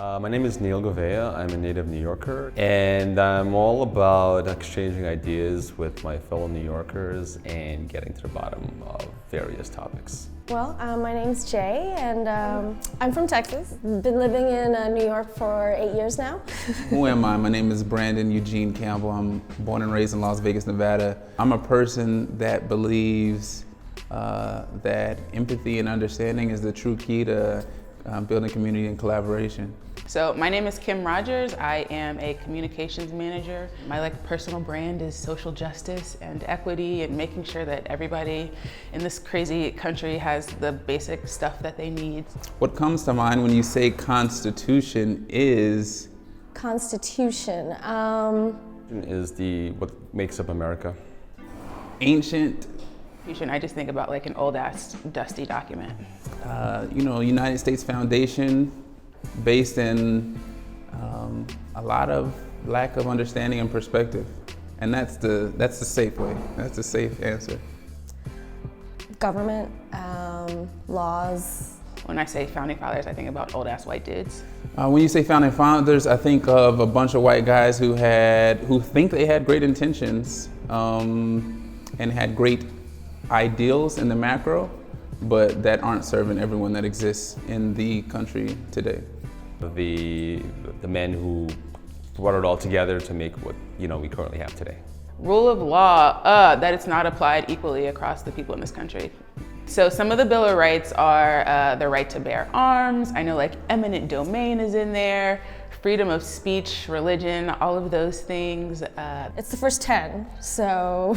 My name is Neil Govea. I'm a native New Yorker, and I'm all about exchanging ideas with my fellow New Yorkers and getting to the bottom of various topics. Well, my name's Jay, and I'm from Texas. Been living in New York for 8 years now. Who am I? My name is Brandon Eugene Campbell. I'm born and raised in Las Vegas, Nevada. I'm a person that believes that empathy and understanding is the true key to building community and collaboration. So my name is Kim Rogers. I am a communications manager. My personal brand is social justice and equity and making sure that everybody in this crazy country has the basic stuff that they need. What comes to mind when you say Constitution is? Constitution. Is what makes up America. Ancient. I just think about an old ass dusty document. United States Foundation, based in a lot of lack of understanding and perspective, and that's the safe way. That's the safe answer. Government, laws. When I say founding fathers, I think about old ass white dudes. When you say founding fathers, I think of a bunch of white guys who think they had great intentions and had great ideals in the macro, but that aren't serving everyone that exists in the country today. The men who brought it all together to make what we currently have today. Rule of law, that it's not applied equally across the people in this country. So some of the Bill of Rights are the right to bear arms. I know eminent domain is in there, freedom of speech, religion, all of those things. It's the first 10, so.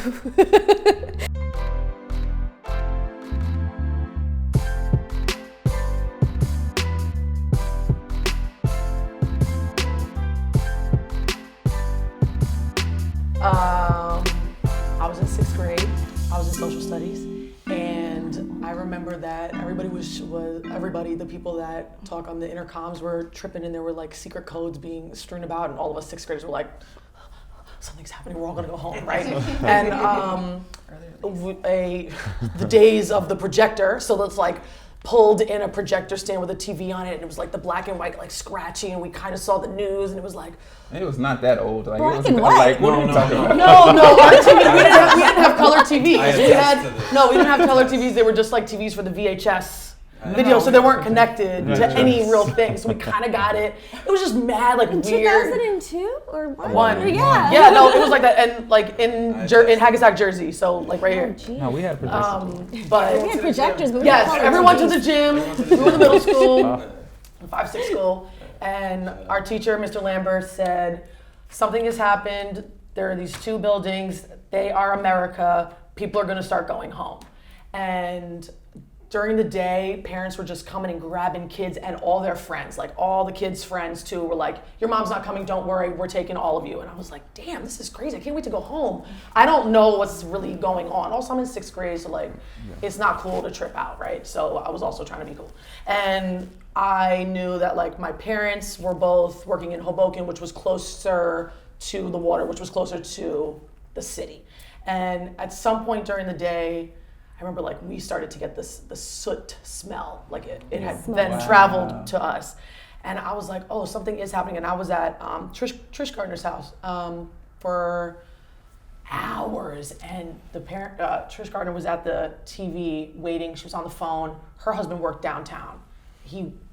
I was in 6th grade. I was in social studies, and I remember that everybody, the people that talk on the intercoms were tripping, and there were secret codes being strewn about, and all of us 6th graders were like, something's happening, we're all gonna go home, right? And the days of the projector, so that's pulled in a projector stand with a TV on it, and it was the black and white scratchy, and we kind of saw the news, and it was it was not that old. Black and white. What are you talking about? No, our TV, we didn't have color TVs. We didn't have color TVs. They were just TVs for the VHS video, so they weren't connected to any real thing. So we kind of got it. It was just mad, in weird. 2002 or what? One. Yeah. Yeah, no, it was like that, and in Hackensack, Jersey. So right here. No, we had projectors. But we had projectors, but yes, everyone to the gym. We were in the middle school, 5-6 school, and our teacher, Mr. Lambert, said, something has happened. There are these 2 buildings. They are America. People are going to start going home. And during the day, parents were just coming and grabbing kids and all their friends, all the kids' friends too, were your mom's not coming, don't worry, we're taking all of you. And I was damn, this is crazy. I can't wait to go home. I don't know what's really going on. Also, I'm in 6th grade, so it's not cool to trip out, right? So I was also trying to be cool. And I knew that my parents were both working in Hoboken, which was closer to the water, which was closer to the city. And at some point during the day, I remember we started to get the soot smell, it had then traveled to us. And I was oh, something is happening. And I was at Trish Gardner's house for hours, and the parent, Trish Gardner, was at the TV waiting. She was on the phone. Her husband worked downtown.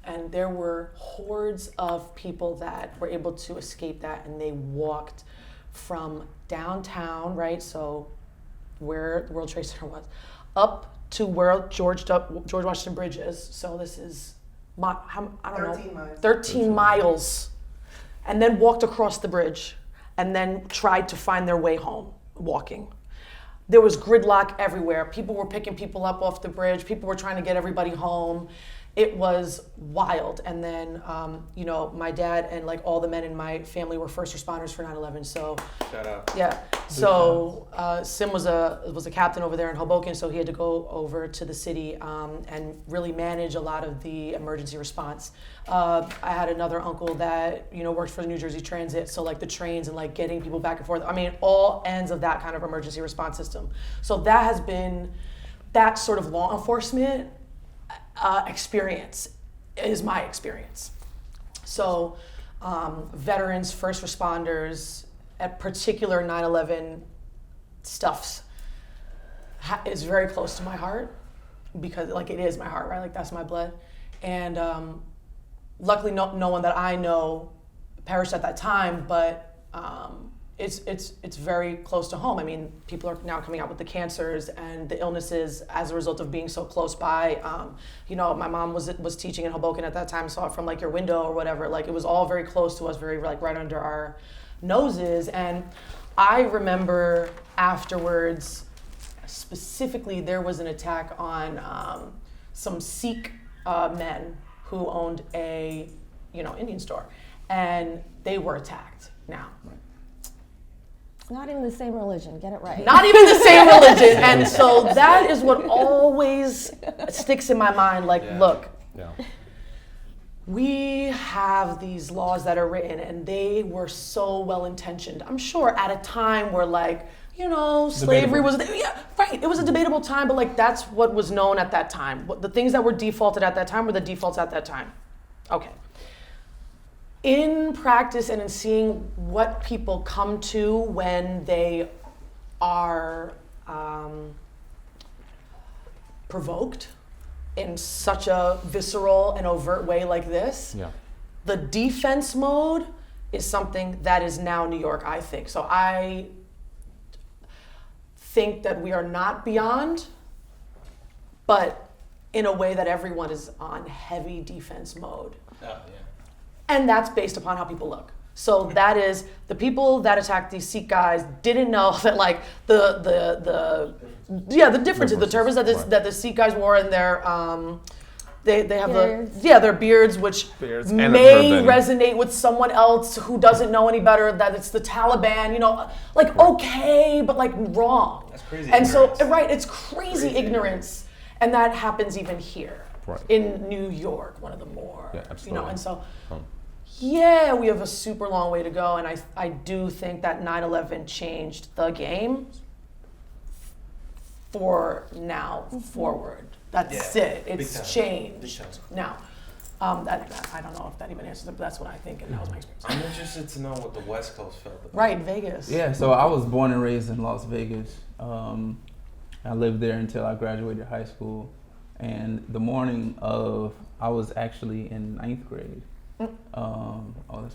And there were hordes of people that were able to escape that, and they walked from downtown, right? So where the World Trade Center was, up to where George Washington Bridge is. So this is, 13 miles. And then walked across the bridge, and then tried to find their way home, walking. There was gridlock everywhere. People were picking people up off the bridge. People were trying to get everybody home. It was wild. And then, my dad and all the men in my family were first responders for 9/11. So, shout out. Yeah. So Sim was a captain over there in Hoboken, so he had to go over to the city and really manage a lot of the emergency response. I had another uncle that worked for the New Jersey Transit, so the trains and getting people back and forth. I mean, all ends of that kind of emergency response system. So that has been that sort of law enforcement experience is my experience. So veterans, first responders, at particular 9/11 stuffs is very close to my heart, because like it is my heart, right? Like that's my blood. And luckily no one that I know perished at that time, but it's very close to home. I mean, people are now coming out with the cancers and the illnesses as a result of being so close by. My mom was teaching in Hoboken at that time, saw it from like your window or whatever. Like it was all very close to us, very like right under our noses. And I remember afterwards, specifically, there was an attack on some Sikh men who owned a Indian store, and they were attacked. Now, Not even the same religion, get it right. not even the same religion. And so that is what always sticks in my mind. Like, look, we have these laws that are written, and they were so well intentioned. I'm sure at a time where like, slavery was, right. It was a debatable time, but like that's what was known at that time. The things that were defaulted at that time were the defaults at that time. Okay. In practice and in seeing what people come to when they are provoked in such a visceral and overt way like this, the defense mode is something that is now New York, I think. So I think that we are not beyond, but in a way that everyone is on heavy defense mode. And that's based upon how people look. So that is, the people that attacked these Sikh guys didn't know that like the differences, the turbans that the Sikh guys wore in their they have beards. Their beards, which may resonate with someone else who doesn't know any better, that it's the Taliban, okay, but like wrong. That's crazy. And ignorance. So it's crazy ignorance. And that happens even here in New York, one of the more, and so we have a super long way to go, and I do think that 9/11 changed the game for now forward. That's it. It's changed. Now, I don't know if that even answers it, but that's what I think, and that was my experience. I'm interested to know what the West Coast felt about. Right, Vegas. Yeah, so I was born and raised in Las Vegas. I lived there until I graduated high school. And the morning of, I was actually in 9th grade. That's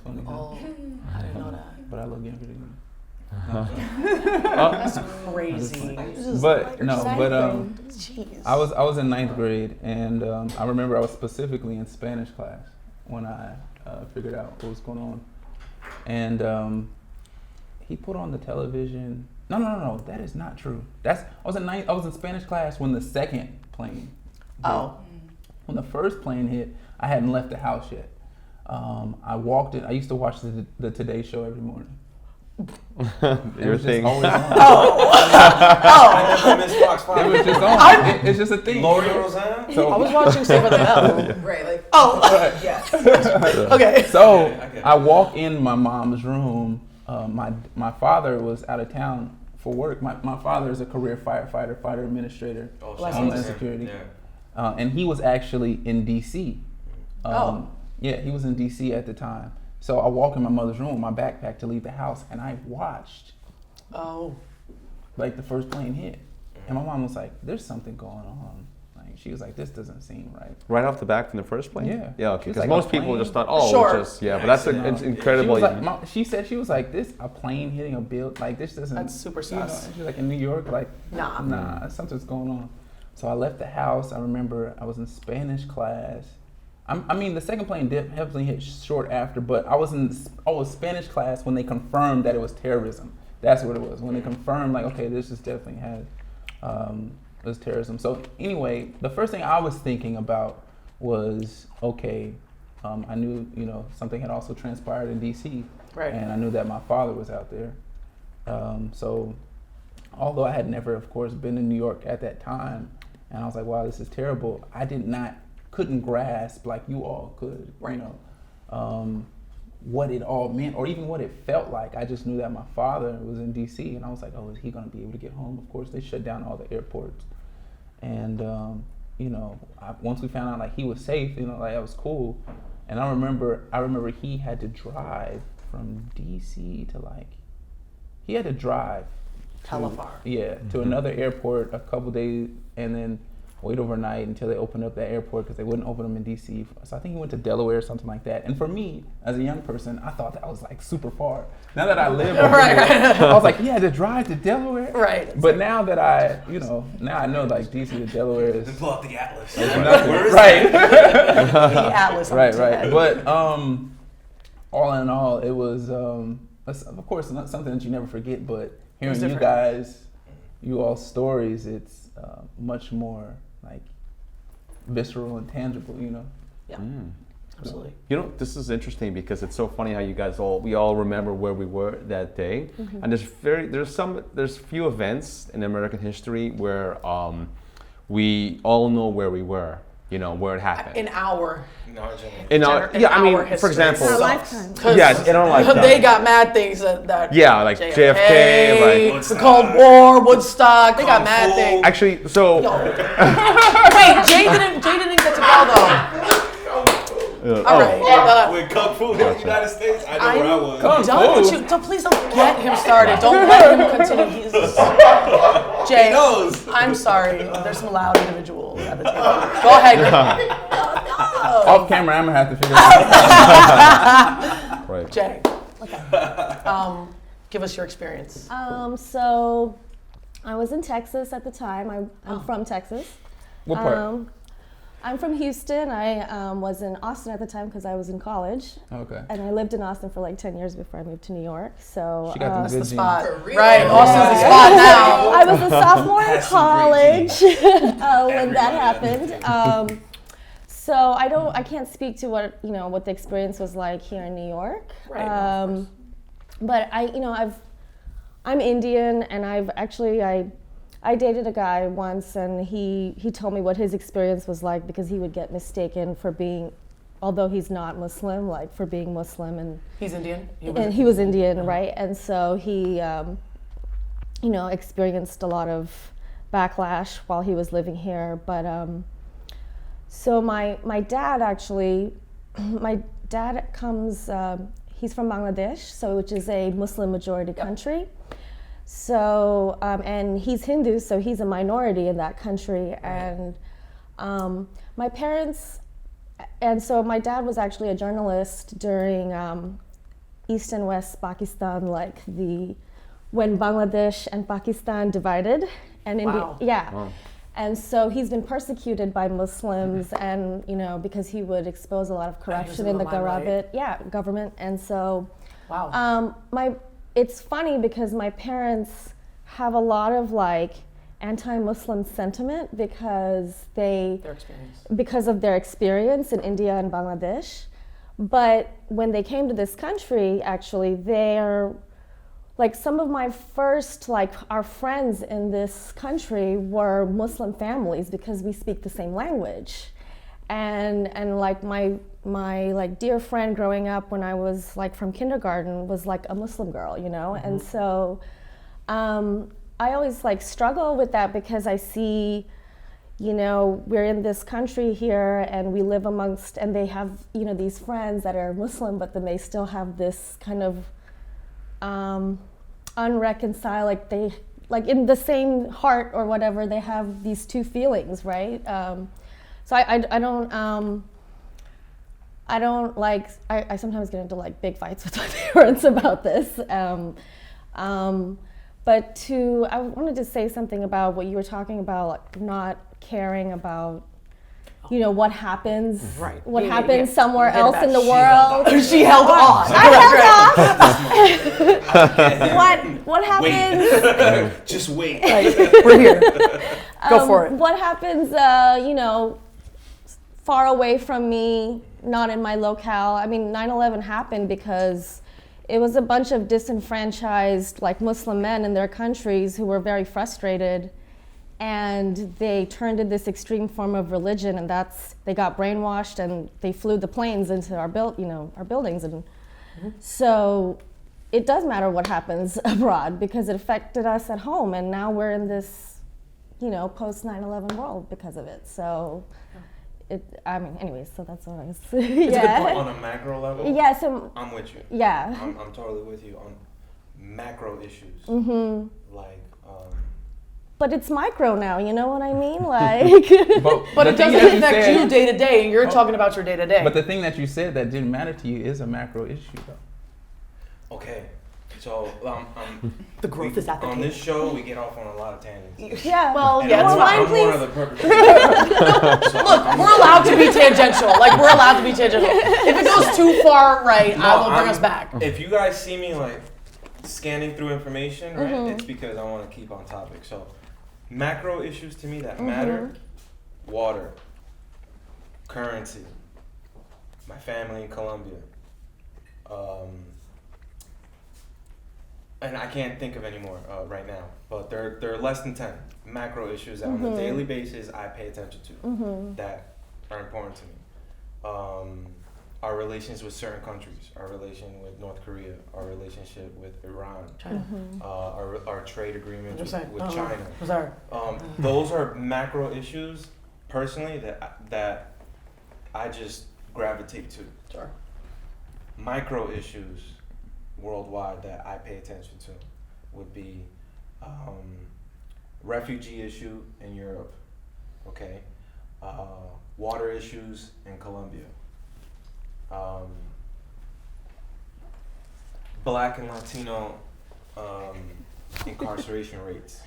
funny. Oh, I didn't know that. But I look younger than you. That's crazy. I was in 9th grade, and I remember I was specifically in Spanish class when I figured out what was going on. And he put on the television. No, that is not true. I was in Spanish class when the second plane hit. When the first plane hit, I hadn't left the house yet. I walked in. I used to watch the Today Show every morning. It was just always on. I never missed Fox 5. It was just on. It's just a thing. Lori Roseanne? So I was watching Saved by the Bell. Right, like, yes. Okay. So I walk in my mom's room. My father was out of town for work. My father is a career firefighter, fighter administrator, Homeland Security. Yeah. And he was actually in DC. Yeah, he was in DC at the time. So I walk in my mother's room with my backpack to leave the house, and I watched like the first plane hit. And my mom was like, there's something going on. Like, she was like, this doesn't seem right. Right off the back from the first plane? Yeah. Yeah, okay. Because like, most people just thought, but that's it's incredible. She said, she was like, a plane hitting a building, like this doesn't. That's super sus. She's like, in New York, like, nah, something's going on. So I left the house. I remember I was in Spanish class. I mean, the second plane definitely hit short after, but I was Spanish class when they confirmed that it was terrorism. That's what it was. When they confirmed, like, okay, this is definitely was terrorism. So anyway, the first thing I was thinking about was, okay, I knew, something had also transpired in DC. Right. And I knew that my father was out there. So although I had never, of course, been in New York at that time, and I was like, wow, this is terrible, I couldn't grasp like you all could, what it all meant or even what it felt like. I just knew that my father was in DC, and I was like, oh, is he gonna be able to get home? Of course, they shut down all the airports. And, once we found out like he was safe, like that was cool. And I remember he had to drive from DC to he had to drive Hella far. to another airport a couple days and then wait overnight until they opened up that airport because they wouldn't open them in DC. So I think he went to Delaware or something like that. And for me, as a young person, I thought that was super far. Now that I live over here, I was like, yeah, to drive to Delaware? Right. But now that now I know DC to Delaware is... Pull out the atlas. Right. The atlas. Right. But all in all, it was, of course, not something that you never forget, but hearing you guys, you all's stories, it's much more visceral and tangible, Yeah. Absolutely. This is interesting because it's so funny how you guys we all remember where we were that day, and there's few events in American history where we all know where we were, where it happened. In our For example, Our lifetime. in our lifetime. They got mad things that like JFK, the Cold War, Woodstock. They got mad things. Actually, so Wait, Jay didn't get to go though. All right. With Kung Fu in the United States, I know where I was. Please don't get him started. Don't let him continue. Jay, He knows. I'm sorry. There's some loud individuals at the table. Go ahead. Off camera, I'm gonna have to figure it out. right. Jay, okay. Give us your experience. So I was in Texas at the time. I'm from Texas. What part? I'm from Houston. I was in Austin at the time because I was in college. Okay. And I lived in Austin for 10 years before I moved to New York. So She got That's them the good spot. genes. Right, Austin's the spot now. I was a sophomore in college when that happened. So I can't speak to what what the experience was like here in New York. Right. But I'm Indian, and I dated a guy once, and he told me what his experience was like because he would get mistaken for being, although he's not Muslim, for being Muslim, and He's Indian. he was Indian, right? And so he, experienced a lot of backlash while he was living here. But so my dad actually, comes. He's from Bangladesh, which is a Muslim majority country. So, and he's Hindu, so he's a minority in that country. And my parents, and so my dad was actually a journalist during East and West Pakistan, when Bangladesh and Pakistan divided, and Wow. Wow. And so he's been persecuted by Muslims, and because he would expose a lot of corruption in the government, and so Wow. It's funny because my parents have a lot of anti-Muslim sentiment because of their experience in India and Bangladesh. But when they came to this country, actually, they're some of my first our friends in this country were Muslim families because we speak the same language. And my dear friend growing up when I was from kindergarten was a Muslim girl, Mm-hmm. And so I always struggle with that because I see, we're in this country here and we live amongst, and they have, these friends that are Muslim, but then they still have this kind of unreconciled, they in the same heart or whatever, they have these two feelings, right? So I sometimes get into big fights with my parents about this. But I wanted to say something about what you were talking about, not caring about, what happens, what happens somewhere else in the world. She held on. I held on. What happens? Wait. Just wait. We're here. Go for it. What happens, far away from me, not in my locale. I mean, 9/11 happened because it was a bunch of disenfranchised Muslim men in their countries who were very frustrated, and they turned to this extreme form of religion, and they got brainwashed, and they flew the planes into our buildings, and so it does matter what happens abroad because it affected us at home, and now we're in this, post 9/11 world because of it. So I mean, anyways, so that's what I was. It's a good point on a macro level. Yeah, so. I'm with you. Yeah. I'm totally with you on macro issues. Like. But it's micro now, you know what I mean? Like. But it doesn't affect you day to day, and you're talking about your day to day. But the thing that you said that didn't matter to you is a macro issue, though. Okay. So the growth is at the on table. this show, we get off on a lot of tangents. Yeah. Well, And yeah. I'm one of the perpetrators. Look, we're allowed to be tangential. Like, we're allowed to be tangential. If it goes too far right, I will bring us back. If you guys see me like scanning through information, right, it's because I want to keep on topic. So macro issues to me that matter: water, currency, my family in Colombia, and I can't think of any more right now, but there are less than 10 macro issues that on a daily basis I pay attention to that are important to me. Our relations with certain countries, our relation with North Korea, our relationship with Iran, China. our trade agreement with Oh, China. sorry. Those are macro issues, personally, that I just gravitate to. Sure. Micro issues worldwide that I pay attention to would be refugee issue in Europe, okay, water issues in Colombia, Black and Latino incarceration rates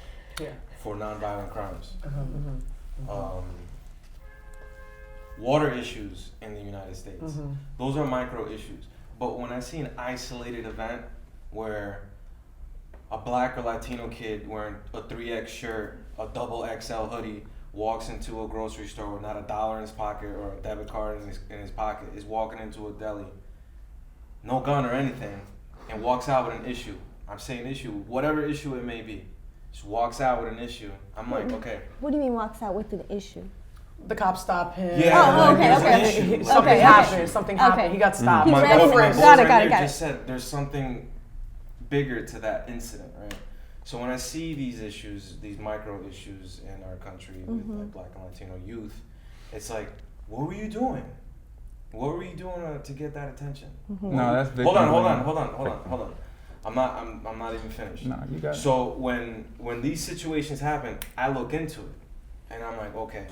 for nonviolent crimes, water issues in the United States. Those are micro issues. But when I see an isolated event where a Black or Latino kid wearing a 3X shirt, a double XL hoodie, walks into a grocery store with not $1 in his pocket or a debit card in his pocket, is walking into a deli, no gun or anything, and walks out with an issue. I'm saying issue, whatever issue it may be, just walks out with an issue. I'm like, okay. What do you mean walks out with an issue? The cops stop him. Yeah, okay, there's okay. an issue. Something happened. Something happened. Okay. He got stopped. He's My ready boss for right it. Got it, here got it. just said there's something bigger to that incident, right? So when I see these issues, these micro issues in our country with like Black and Latino youth, it's like, what were you doing? What were you doing to get that attention? No, that's Hold on. I'm not even finished. No, you got it. So when these situations happen, I look into it, and I'm like, okay.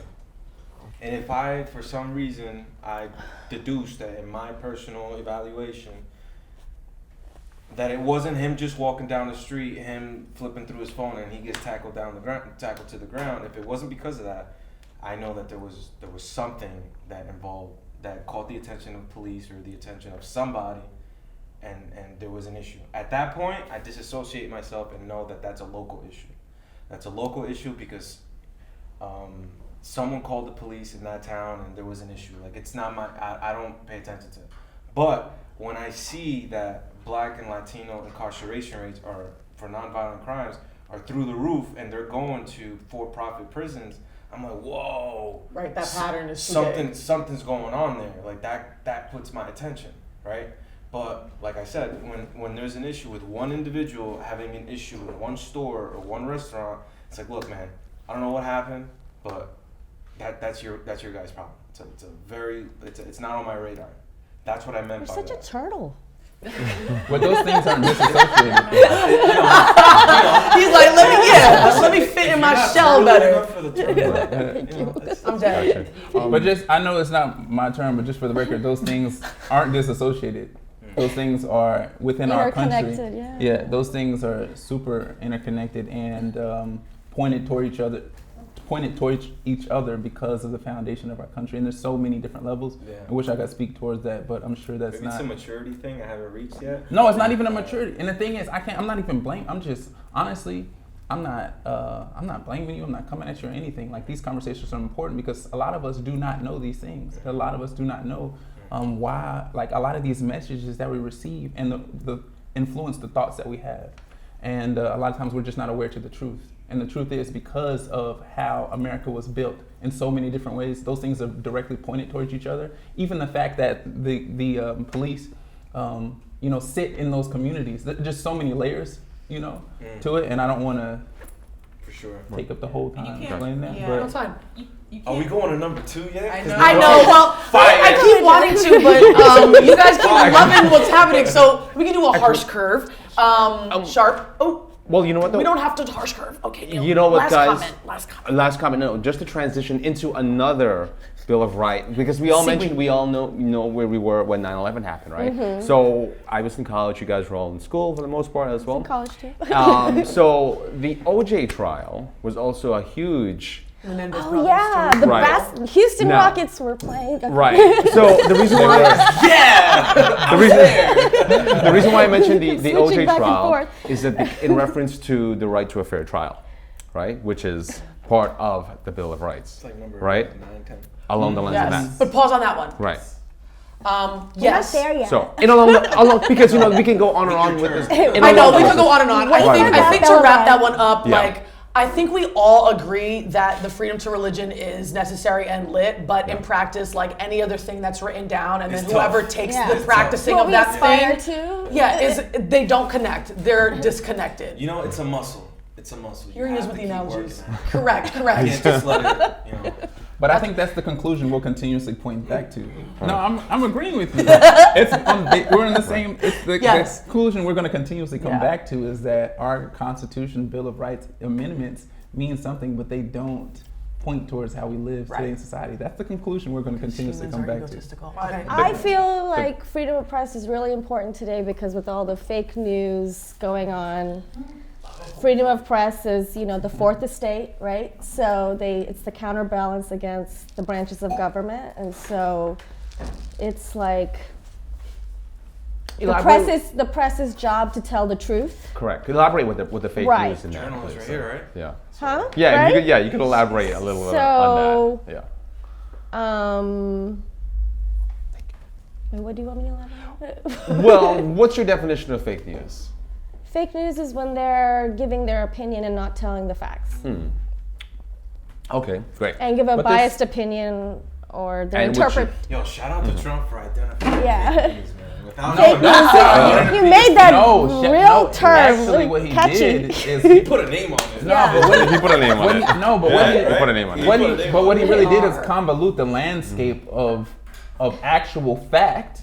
And if I, for some reason, I deduce that in my personal evaluation, that it wasn't him just walking down the street, him flipping through his phone, and he gets tackled to the ground. If it wasn't because of that, I know that there was something that caught the attention of police or the attention of somebody, and there was an issue. At that point, I disassociate myself and know that that's a local issue. That's a local issue because someone called the police in that town and there was an issue. Like, it's not I don't pay attention to it. But when I see that Black and Latino incarceration rates are for nonviolent crimes are through the roof and they're going to for-profit prisons, I'm like, whoa. Right, that pattern is something's going on there. Like that puts my attention, right? But like I said, when there's an issue with one individual having an issue in one store or one restaurant, it's like, look, man, I don't know what happened, but that's your guys' problem. It's not on my radar. That's what I meant by that. You're such a turtle. But those things aren't disassociated. He's like, let me fit in my shell better. I'm dead. But I know it's not my term, but just for the record, those things aren't disassociated. Those things are within our country. Yeah, those things are super interconnected and pointed towards each other because of the foundation of our country. And there's so many different levels. Yeah. I wish I could speak towards that, but I'm sure that's Maybe it's a maturity thing I haven't reached yet. No, it's not even a maturity. And the thing is, I'm not even blaming. I'm just, honestly, I'm not blaming you. I'm not coming at you or anything. Like, these conversations are important because a lot of us do not know these things. A lot of us do not know why, like, a lot of these messages that we receive and the influence the thoughts that we have. And a lot of times we're just not aware to the truth. And the truth is, because of how America was built in so many different ways, those things are directly pointed towards each other. Even the fact that the police, sit in those communities. There's just so many layers, to it. And I don't want to sure. take up the whole time explaining that. yeah. But That's fine. Are we going to number 2 yet? I 'Cause know. we I were- know. Well, I keep wanting to, but you guys keep loving what's happening. So we can do a harsh curve, sharp. Oh, Well, you know what though? we don't have to harsh curve. Okay, Neil. You know what, last guys? Comment, last comment. No, just to transition into another Bill of Rights, because we all mentioned, we all know where we were when 9/11 happened, right? So I was in college, you guys were all in school for the most part as well. College too. So the OJ trial was also a huge, Oh yeah, the Right. Houston Now- Rockets were playing. right? So the reason why, the reason why I mentioned the Switching OJ back and trial forth. is that in reference to the right to a fair trial, right? Which is part of the Bill of Rights, It's like number right? 9, 10. Along the lines Yes, of that, but pause on that one. right? Yes. We're not there yet. So, along, because we can go on and on with this. I know we could go on and on. I Right. think to wrap that one up, Yeah. like I think we all agree that the freedom to religion is necessary and lit, but in practice, like any other thing that's written down, and then It's whoever tough. takes Yeah. the practicing What of we that aspire thing, to. is they don't connect. They're disconnected. You know, it's a muscle. It's a muscle. Here he You is have with to the keep analogies. working at it. Correct. You can't just let it, But I think that's the conclusion we'll continuously point back to. No, I'm agreeing with you. We're in the same. It's the Yes. conclusion we're going to continuously come Yeah. back to is that our Constitution, Bill of Rights amendments mean something, but they don't point towards how we live today in society. That's the conclusion we're going to continuously Humans come are back to. egotistical. Okay. I feel like freedom of press is really important today because with all the fake news going on, freedom of press is, the fourth estate, right? So it's the counterbalance against the branches of government, and so it's like the press's job to tell the truth. Correct. Elaborate with the fake Right. news in there. Journalists please. right here, right? Yeah. Huh? Yeah, Right? you could elaborate a little bit So- on that. Yeah. And what do you want me to elaborate? Well, what's your definition of fake news? Fake news is when they're giving their opinion and not telling the facts. Okay, great. And give a But biased opinion or they And which interpret. Yo, shout out to Trump for identifying Yeah. fake news, man. Without Fake news. You made that real term. Actually, really what he catchy. did is he put a name on it. no, but what He put a name on it. no, but Yeah, what he, right? Put a name on it. What Put a he, name but on what he it. really did is convolute the landscape of actual fact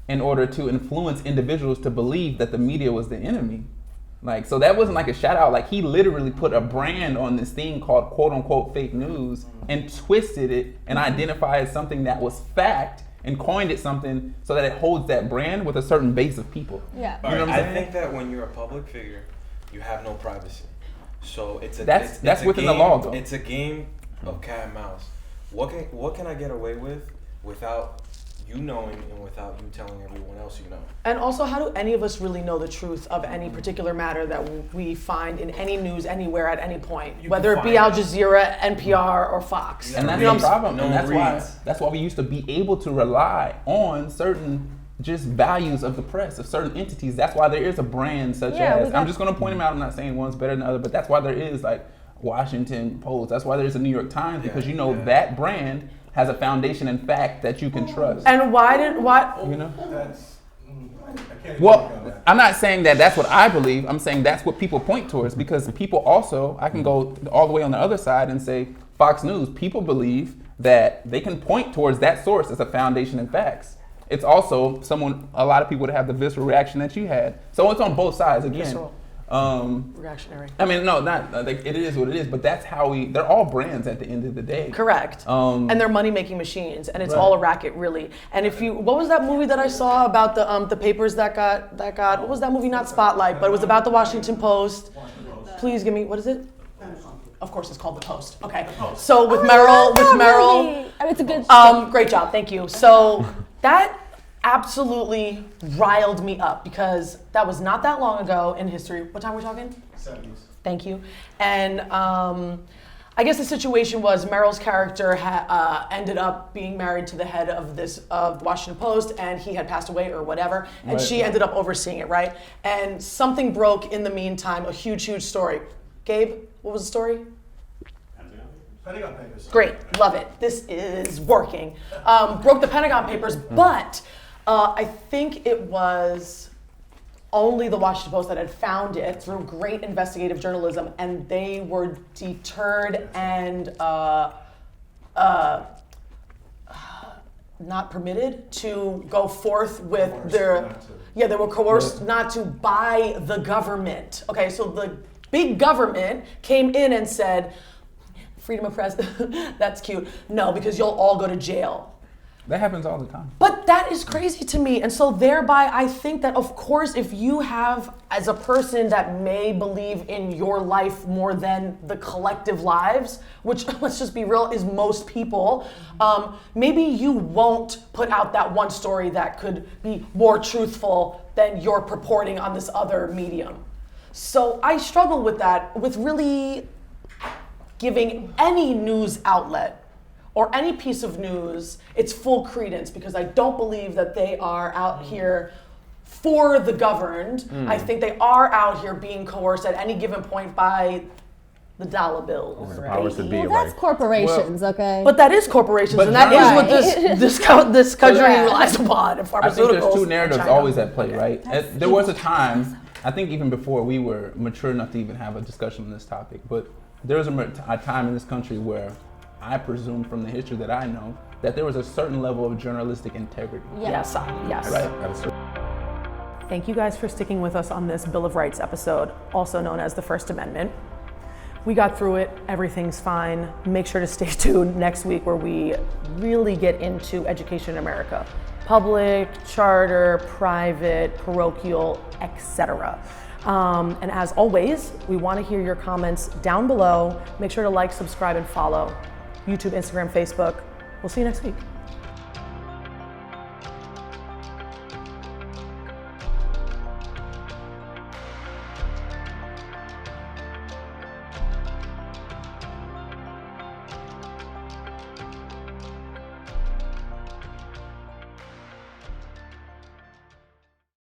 in order to influence individuals to believe that the media was the enemy. Like, so that wasn't like a shout out. Like, he literally put a brand on this thing called quote unquote fake news and twisted it and identified something that was fact and coined it something so that it holds that brand with a certain base of people. Yeah. You know what I'm I saying? think that when you're a public figure, you have no privacy. So it's a That's it's a within the game, law, though. It's a game of cat and mouse. What can I get away with without you knowing and without you telling everyone else you know? And also, how do any of us really know the truth of any particular matter that we find in any news anywhere at any point, You whether it can be Al find it. Jazeera, NPR, or Fox? And that's You know the what I'm problem. saying? And No that's one why reads. that's why we used to be able to rely on certain just values of the press, of certain entities. That's why there is a brand such Yeah, we as, got- I'm just gonna point them out, I'm not saying one's better than the other, but that's why there is like Washington Post. That's why there's a New York Times, because you know that brand has a foundation in fact that you can trust. And why? You know? That's, I can't Well, agree on that. I'm not saying that that's what I believe. I'm saying that's what people point towards, because people also, I can go all the way on the other side and say Fox News, people believe that they can point towards that source as a foundation in facts. It's also a lot of people that have the visceral reaction that you had. So it's on both sides again. Visceral. Reactionary. I mean, no, not like, it is what it is, but that's how they're all brands at the end of the day. Correct. And they're money making machines, and it's Right. all a racket, really. And what was that movie that I saw about the papers that got what was that movie? Not Spotlight, but it was about the Washington Post. Please give me, what is it? Of course, it's called The Post. Okay. So with Meryl. I mean, it's a good. Great job, thank you. So that absolutely riled me up because that was not that long ago in history. What time are we talking? 70s. Thank you. And I guess the situation was Meryl's character ended up being married to the head of the Washington Post, and he had passed away or whatever, and Right. she ended up overseeing it, right? And something broke in the meantime, a huge, huge story. Gabe, what was the story? Pentagon Papers. Great, love it. This is working. Broke the Pentagon Papers, but I think it was only the Washington Post that had found it through great investigative journalism, and they were deterred and not permitted to go forth with they were coerced not to by the government. Okay, so the big government came in and said, freedom of press, that's cute. No, because you'll all go to jail. That happens all the time. But that is crazy to me. And so thereby, I think that, of course, if you have, as a person that may believe in your life more than the collective lives, which, let's just be real, is most people, maybe you won't put out that one story that could be more truthful than you're purporting on this other medium. So I struggle with that, with really giving any news outlet or any piece of news its full credence, because I don't believe that they are out here for the governed. I think they are out here being coerced at any given point by the dollar bills. Or the powers that be, Well, that's right? corporations, okay? But that is corporations, But and that Right. is what this country Yeah. relies upon. And I pharmaceuticals. think there's two and narratives China. always at play, right? There was a time, I think even before we were mature enough to even have a discussion on this topic, but there was a time in this country where I presume from the history that I know that there was a certain level of journalistic integrity. Yes. Right. Thank you guys for sticking with us on this Bill of Rights episode, also known as the First Amendment. We got through it, everything's fine. Make sure to stay tuned next week where we really get into education in America. Public, charter, private, parochial, etc. And as always, we want to hear your comments down below. Make sure to like, subscribe, and follow YouTube, Instagram, Facebook. We'll see you next week.